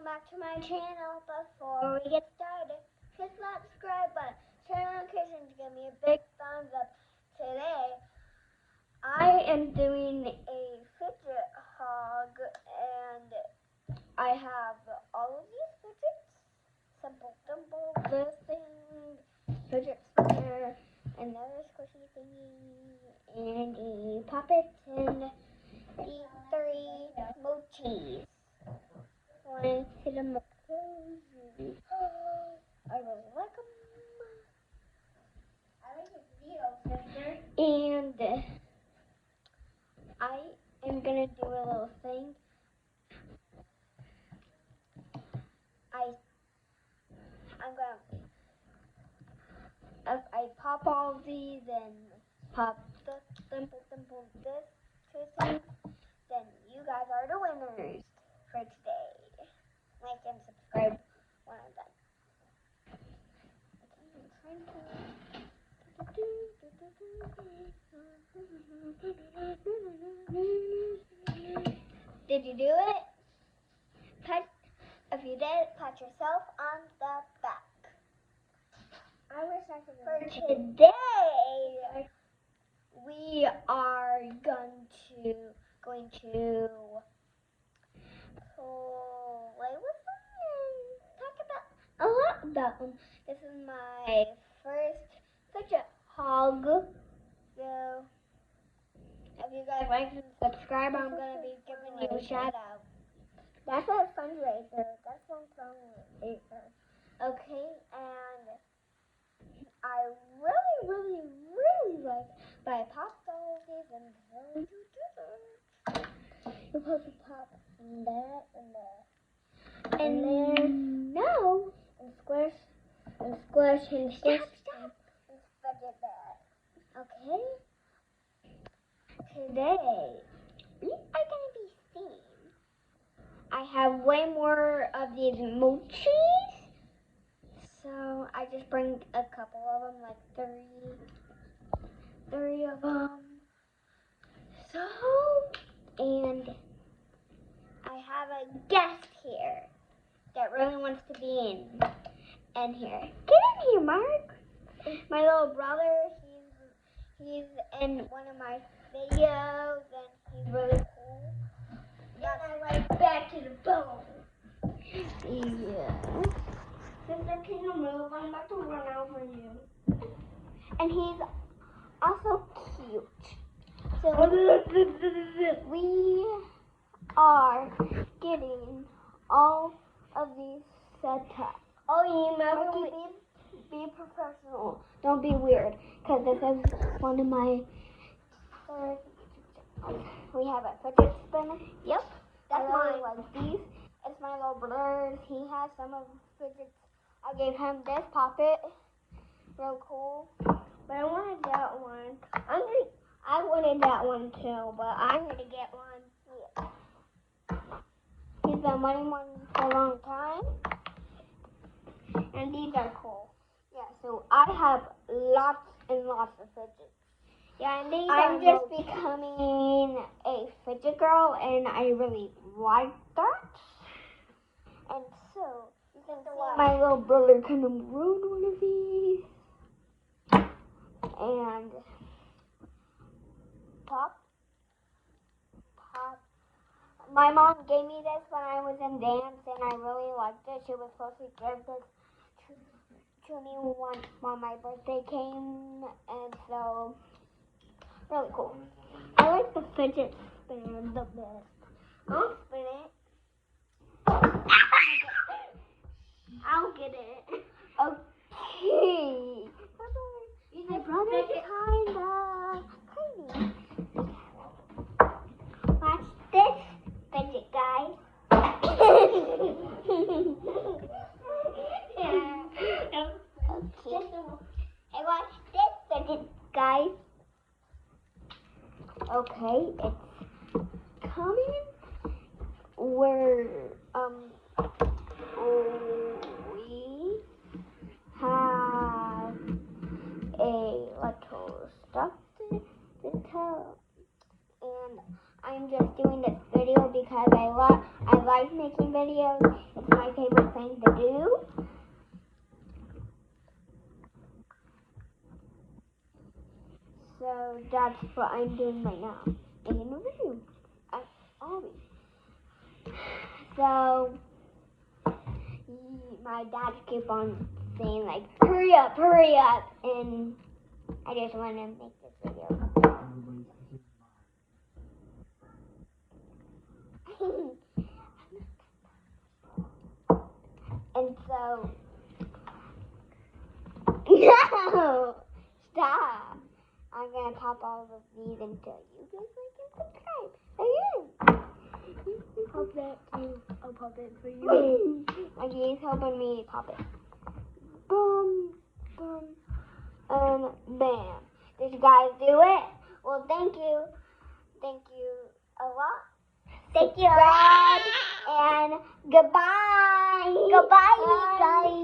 welcome back to my channel. Before we get started, hit that subscribe button, turn on notifications to give me a big thumbs up. Today, I am doing a fidget hog, and I have all of these fidgets, simple, this thing, fidget spinner, another squishy thingy, and a puppet, and these 3 mochis. Want to see them up close? I really like them. I like your video, sister. And I am gonna do a little thing. I'm gonna if I pop all of these and pop this two things, then you guys are the winners for today. Like and subscribe when I'm done. Did you do it? If you did, pat yourself on the back. I wish I could. For today, we are going to play with them and talk about a lot about them. This is my first fidget hog, so if you guys like and subscribe, I'm going to be giving you a shout out. That's a fundraiser. That's one fundraiser. Okay, and I really like, but I popped all of these and You're supposed to pop that and that. And then no, and squish and squish and squish stop. and fidget that. Okay. Today we are gonna be seeing. I have way more of these mochis, so I just bring a couple of them, like three of them. So, and I have a guest here that really wants to be in here. Get in here, Mark. My little brother, he's in one of my videos, and he's really cool. And I like back to the bone. Yeah. Sister, can you move? I'm about to run over you. And he's also cute. So we are getting all of these set up. Oh, you remember Be professional. Don't be weird, because this is one of my. We have a fidget spinner. Yep, that's mine. Like these. It's my little brother's. He has some of the fidgets. I gave him this puppet. Real cool. But I wanted that one. I wanted that one too, but I'm gonna get one. Yeah. He's been wanting one for a long time. And these are cool. Yeah, so I have lots and lots of fidgets. Yeah, and these I'm are just becoming a fidget girl, and I really like that. And so, you can see my little brother kind of ruined one of these. And pop. My mom gave me this when I was in dance, and I really liked it. She was supposed to give this to me when my birthday came, and so really cool. I like the fidget spinner the best. I'll spin it. I'll get it. Okay. My brother's kinda crazy. Watch this fidget, guys. Okay. Hey, watch this fidget, guys. Okay, it's coming. We're we have a little stuff to tell, and I'm just doing this video because I like making videos. It's my favorite thing to do. So that's what I'm doing right now. Making a video. So my dad keep on saying like, hurry up, and I just want to make this video. And so, no, stop. I'm gonna pop all of these until you guys like and subscribe. Again. Pop that too. I'll pop it for you. Okay, he's helping me pop it. Boom, boom, and bam. Did you guys do it? Well, thank you. Thank you a lot. Thank you. God, and goodbye. Goodbye, guys.